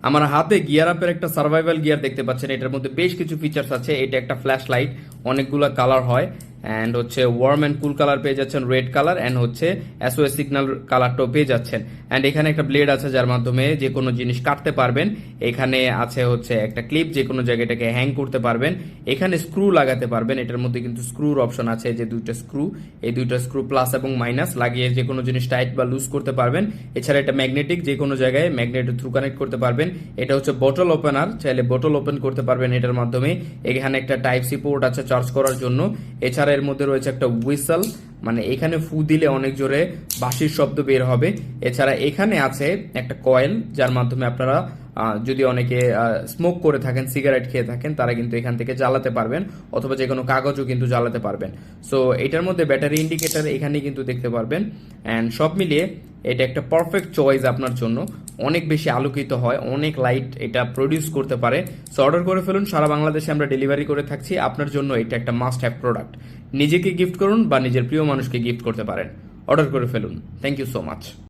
আমার হাতে গিয়ার আপের একটা সার্ভাইভাল গিয়ার দেখতে পাচ্ছেন। এটার মধ্যে বেশ কিছু ফিচার্স আছে। এটা একটা ফ্ল্যাশ লাইট, অনেকগুলো কালার হয়, অ্যান্ড হচ্ছে ওয়ার্ম অ্যান্ড কুল কালার পেয়ে যাচ্ছেন, রেড কালার, অ্যান্ড হচ্ছে এসওএস সিগন্যাল কালারটাও পেয়ে যাচ্ছেন। অ্যান্ড এখানে একটা ব্লেড আছে যার মাধ্যমে যে কোনো জিনিস কাটতে পারবেন। এখানে আছে হচ্ছে একটা ক্লিপ, যে কোনো জায়গাটাকে হ্যাং করতে পারবেন। এখানে স্ক্রু লাগাতে পারবেন। এটার মধ্যে কিন্তু স্ক্রুর অপশন আছে, যে দুইটা স্ক্রু, এই দুইটা স্ক্রু প্লাস এবং মাইনাস লাগিয়ে যে কোনো জিনিস টাইট বা লুজ করতে পারবেন। এছাড়া এটা ম্যাগনেটিক, যে কোনো জায়গায় ম্যাগনেটের থ্রু কানেক্ট করতে পারবেন। এটা হচ্ছে বোতল ওপেনার, চাইলে বোতল ওপেন করতে পারবেন এটার মাধ্যমে। এখানে একটা টাইপ সি পোর্ট আছে চার্জ করার জন্য। এছাড়া এর মধ্যে রয়েছে একটা হুইসেল, মানে এখানে ফু দিলে অনেক জোরে বাঁশির শব্দ বের হবে। এছাড়া এখানে আছে একটা কয়েল, যার মাধ্যমে আপনারা যদি অনেকে স্মোক করে থাকেন, সিগারেট খেয়ে থাকেন, তারা কিন্তু এখান থেকে জ্বালাতে পারবেন, অথবা যে কোনো কাগজও কিন্তু জ্বালাতে পারবেন। সো এটার মধ্যে ব্যাটারি ইন্ডিকেটর এখানে কিন্তু দেখতে পারবেন। অ্যান্ড সব মিলিয়ে এটা একটা পারফেক্ট চয়েস আপনার জন্য। অনেক বেশি আলোকিত হয়, অনেক লাইট এটা প্রডিউস করতে পারে। সো অর্ডার করে ফেলুন, সারা বাংলাদেশে আমরা ডেলিভারি করে থাকছি। আপনার জন্য এটা একটা মাস্ট হ্যাভ প্রোডাক্ট। নিজেকে গিফট করুন বা নিজের প্রিয় মানুষকে গিফট করতে পারেন। অর্ডার করে ফেলুন। Thank you so much.